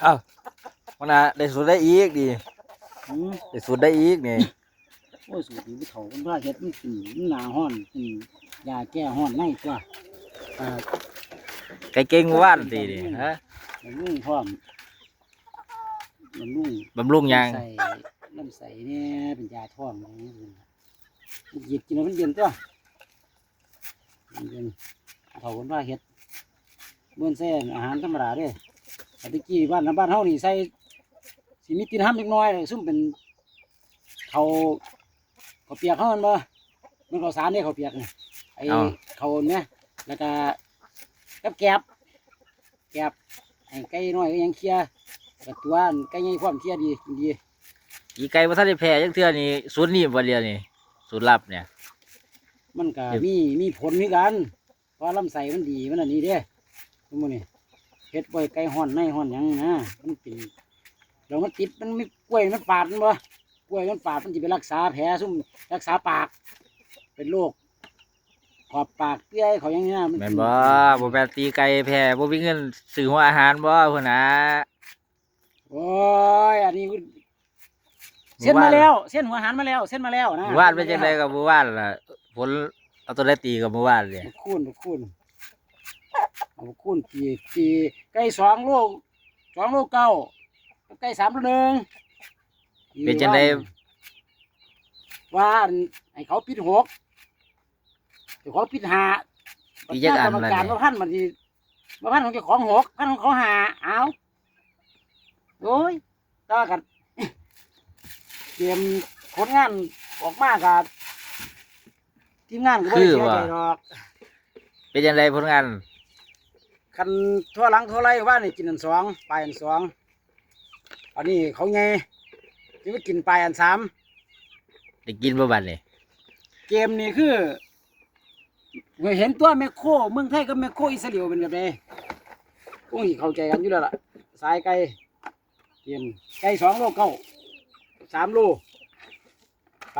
อ้าวมันน่ะได้สูตรได้อีกดีได้สูตรได้อีกนี่ โอ้ยสูตรนี้เขาเป็นว่าเฮ็ดมันกินมันหนาห้อนกินยาแก้ห้อนในกว่า ไก่เก่งว่านตีดิฮะ บำรุงพร้อมบำรุง บำรุงยัง ใส่น้ำใสเนี่ยเป็นยาท้องอะไรเงี้ยมันหยิบกินแล้วมันเย็นตัวมันเย็นเขาคนว่าเฮ็ดเมื่อเส้นอาหารธรรมดาเด้แต่ตะกี้บ้านเฮานี่ใส่สีมีกลินห้ำเล็กน้อยซุ่มเป็นเขาเปียกเขามันเขาสารเนี่ยเขาเปียกเนี่ยไอ้เขาเนี่ยแล้วก็กับแกบไอ้ไก่น้อยก็ยังเคลียร์กับตัวไก่ใหญ่ความเคลียร์ดี อีไก่บ่ทันได้แพ้จังเทื่อนี่สูตรนี้บ่เรียนนี่สูตรลับเนี่ย มันก็มีผลเหมือนกันเพราะลำไส้มันดีมันอันนี้เด้ทุกมื้อนี่เฮ็ดบ่อยไก่ห่อนในห่อนหยังนะมันเป็นเดี๋ยวมันติดมันไม่กล้วยมันปาดมันบ่กล้วยมันปาดมันสิไปรักษาแผลซุ่มรักษาปากเป็นโรคขอบปากเปื่อยเขาอย่างนี้นะ แม่นบ่บ่แม่นตีไก่แพ้บ่มีเงินซื้อหัวอาหารบ่พุ่นน่ะ โอ้ยอันนี้เส้นมาแล้วเส้นหัวหันมาแล้วเส้นมาแล้วนะ หมู่บ้านเป็นจังไดกับหมู่บ้านล่ะผลเอาตัวได้ตีกับหมู่บ้านเลย คูณตีไก่2 โลเก้าไก่3 โล 1เป็นจังได ว่าให้เขาปิด6เดี๋ยวเขาปิด5 ตีจักอัน กรรม นั่น การ นี่ มาพันของเจ้าของ6พันของเขา5เอาโอ้ยต่อกันเตรียมผลงานออกมากับทีมงานก็ไม่ได้เสียใจหรอก เป็นจังไดผลงาน คันทั่วหลังทั่วไรว่านี่กินอัน2ปลายอัน2อันนี้เขาไงที่ว่ากินปลายอัน3ได้กินบ่บัดนี่ เกมนี้คือเห็นตัวแมคโครเมืองไทยกับแมคโครอิสราเอลเป็นแบบไหนโอ้ยเข้าใจกันอยู่แล้วล่ะสายไก่เกมไก่2 โลเก้า3 โล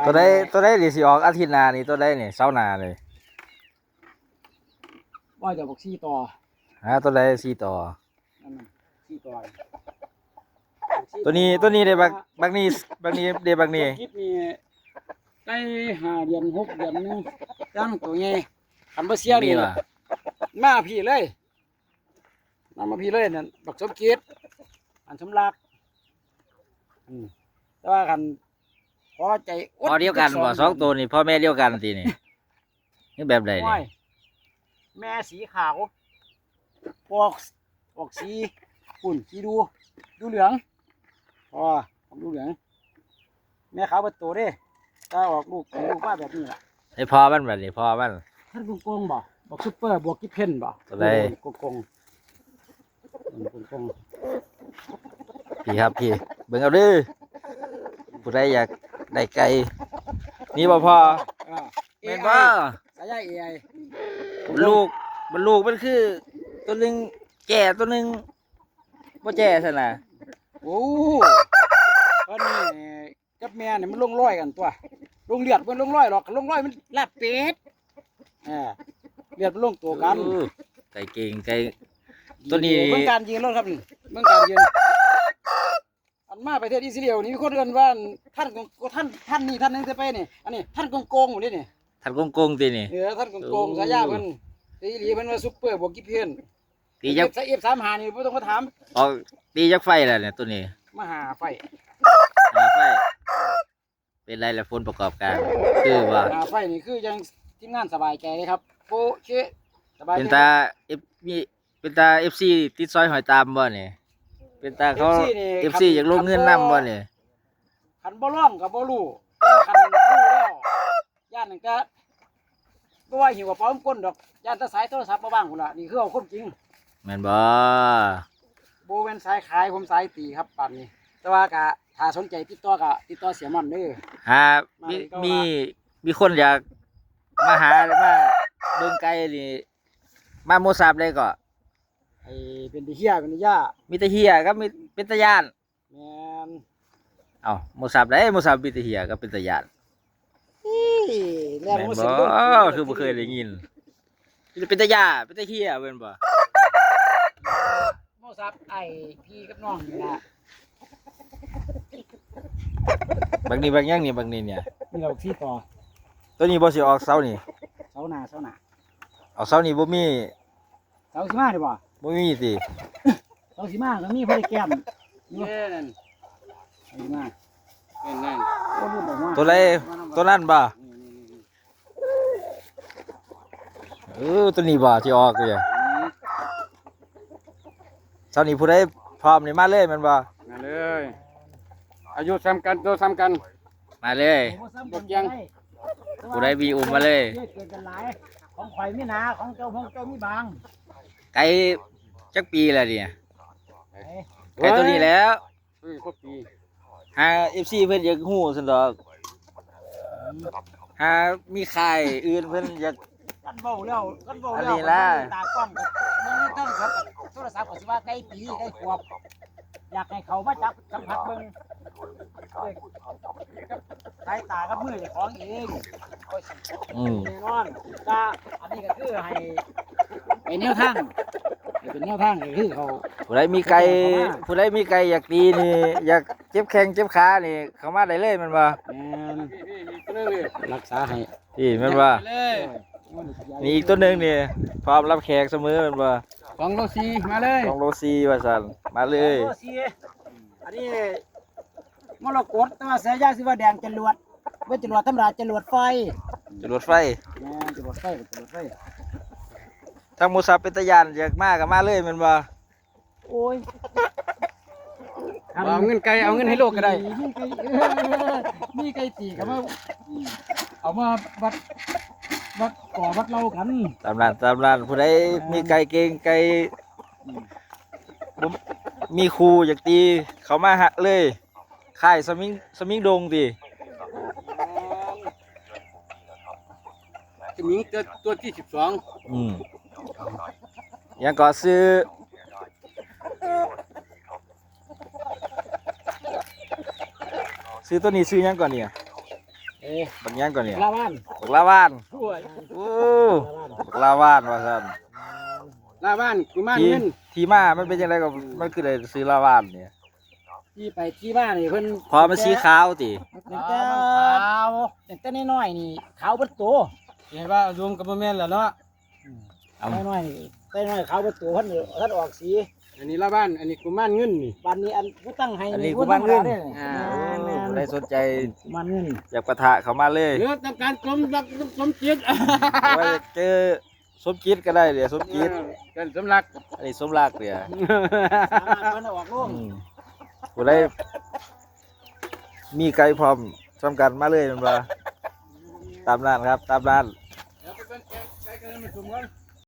ตัวใดนี่สิออกอาทิตย์หน้านี่ตัวใดนี่เสาร์หน้าเลย ว่าจะบอก4 ต่อ ตัวใด4ต่อ นั่นน่ะ4 ต่อ ตัวนี้ได้บักนี้ได้บักนี้ คลิปนี้ได้5 เดือน 6 เดือนนึงตั้งตัวใหญ่คันบ่เสียนี่ ว่ะ มาพี่เลยมาพี่เลยนั่นบักสมคิดอันสำลักแต่ว่าคันพอใจ พอเดียวกันบ่สองตัวนี่พ่อแม่เดียวกันตินี่นี่แบบใด โอ้ นี่ ยแม่สีขาวออกสีปุ่นสีดูเหลืองพอดูเหลืองแม่ขาวเป็นตัวเด้ถ้าออกลูกมาแบบนี้ล่ะ ไอ้พ่อมันแบบนี้พ่อมัน ท่านโกงบ่บอกซุปเปอร์บวกกิเพนบ่ ตัวใด โกงพี่ครับพี่เบิ่งเอาเด้อผู้ใดอยากได้ไก่นี่บ่พ่อแม่นบ่ สายใยเอไอ ลูกมันคือตัวหนึงแก่ตัวหนึงบ่แก่ซั่นน่ะ โอ้ตอนนี้กับแม่เนี่ยมันลงร้อยกันตัวลงเลือดมันลงร้อยหรอกลงร้อยมันลาบเป็ดเลือดมันลงตัวกัน ไก่เก่งไก่ตัวนี้ เมืองการยืนรถครับนี่เมืองการยืนอันมาประเทศอิสราเอลนี่มีคนเอื่นว่าท่านนี่ท่านนึงจะไปนี่อันนี้ท่านโกงหมดเลยนี่ ทัดโกงตินี่ ท่านโกงสายาเพิ่นตีหลีเพิ่นว่าซุปเปอร์บวกกิเพน ตีจัก ใส่F35นี่บ่ต้องมาถาม ออกตีจักไฟแล้วเนี่ยตัวนี้ มาหาไฟ หาไฟเป็นไรละผลประกอบการคือว่า หาไฟนี่คือยังทีมงานสบายใจเลยครับโปเชสบายใจ เป็นตาเอฟมีเป็นตา FC ติดซอยหอยตามบ่เนี่ยเป็นตาเขา FC อยากลงเงินนำบ่เนี่ย คันบ่ร้องก็บ่รู้แต่คันรู้แล้วย่านนั่นก็บ่ว่าหิวกระเป๋าก้นดอกย่านแตะสายโทรศัพท์มาบ้างพุ่นล่ะนี่คือเอาคนจริง แม่นบ่ บ่แม่นสายขายผมสายตีครับป่านนี้ แต่ว่าก็ถ้าสนใจติดต่อเสียมันเด้อ หามีคนอยากมาหามาเบิ่งไก่นี่มาโมซาบเลยก็ ไอ้เป็นตะเฮียเป็นตะย่า มีแต่เฮียกับมีเป็นตะยาน แม่น เอ้าโมซาบได้โมซาบมีแต่เฮียกับเป็นตะยาน แม่น แม่น บ่ บ่ สิโดน คือบ่เคยได้ยินมีแต่เป็นตะยาเป็นตะเฮียเว้นบ่ บ่ ศัพท์ไอ้พี่กับน้องนี่ล่ะ บางนี้บางอย่างนี่บางนี้เนี่ย นี่เราที่ต่อ ตัวนี้บ่สิออกเสานี่ เสาหน้า ออกเสานี่บ่มี เสาสิมาได้บ่ บ่มีสิ เสาสิมาก็มีพอได้แก้ม เน่นั่น เสาสิมา นั่น โอ้รุ่นออกมา ตัวไรตัวนั้นบ่ตัวนี้บ่ที่ออกเลยเสานี่ผู้ใดพร้อมนี่มาเลยแมันบ่ มาเลยอายุซ้ำกันตัวซ้ำกัน มาเลย ผมว่าซ้ำกัน ยัง ได้ ผู้ใดมีอุ้มมาเลย เกิดกันหลายของข่อยมีหนาของเจ้ามีบาง ไก่จักปีแล้วเนี่ย เอ้ย ไก่ตัวนี้แล้ว ครบปี หา FC เพิ่นอยากฮู้ซั่นดอกหามีใครอื่นเพิ่นอยาก กันเบาแล้วกันเบา อัน แล้ว นี้ล่ะ ตากล้องมันต้องโทรศัพท์ก็สิว่าใกล้ปีใกล้ขวบอยากให้เขามาจับสัมผัสเบิ่งด้วยสายตากับมือเจ้าของเองค่อยสิ อืม แน่นอนก็อันนี้ก็คือให้ไปแนวทางให้เป็นแนวทางก็คือเขา ผู้ใดมีไก่ผู้ใดมีไก่อยากตีนี่อยากเจ็บแข้งเจ็บขานี่เข้ามาได้เลยแมันบ่ แม่น พี่ตัวนึงเลย รักษาให้ นี่แมันบ่ เลย นี่อีกตัวหนึงนี่พร้อมรับแขกเสมอแมันบ่ 2 โล 4มาเลย 2 โล4ว่าซั่นมาเลย โอ้สิอันนี้มรกตแต่ว่าสายยาสิว่าแดงจรวดเป็นจรวดธรรมดาจรวดไฟ จรวดไฟ แม่นจรวดไฟจรวดไฟ ทางหมูสับเป็นตะยานอยากมาก็มาเลยแมันบ่ โอ้ย เอาเงินไกลเอาเงินให้โลกก็ได้ มีไก่ตีกับว่าเอามาวัดก่อวัดเล่ากัน ตามร้านผู้ใดมีไก่เก่งไก่บ่มีครูอยากตีเขามาหะเลยค่ายสมิงดงติ จะมีตัวที่12 อืมยังก็ซื้อตัวนี้ซื้อยังก่อนเนี่ย เอ๊ะ บักยังก่อนเนี่ย ลาบ้าน บักลาวาน ช่วย โอ้บักลาวานว่าซั่น หน้าบ้านกุมาร ที่ เงิน ที่มามันเป็นจังไดก็มันคือได้ซื้อลาวานเนี่ย ที่ไปที่บ้านนี่เพิ่น พอมันสีขาวติ ตั้งแต่ตั้งแต่น้อยๆนี่ขาวเบิดตัว เห็นว่ารวมกับแม่นแล้วเนาะ เอา น้อยๆแต่น้อยขาวเบิดตัวเพิ่นออกสี อันนี้ละบ้านอันนี้กุมารเงินนี่ บัดนี้อันผู้ตั้งให้ อันนี้กูบ้านเงิน อ่า ผู้ใดสนใจ กุมารเงิน อยากปะทะเข้ามาเลย เรือต้องการสมจิต ว่าเจอสมจิตก็ได้เดี๋ยวสมจิต กันสำลัก อันนี้สมรักเดี๋ยว สามารถเพิ่นเอาออกโลง อืมผู้ใดมีไก่พร้อมสำกันมาเลยแมันบ่ตามร้านครับ ตามร้าน เดี๋ยวไปเป็นแกงไก่กันมาจุ่มกัน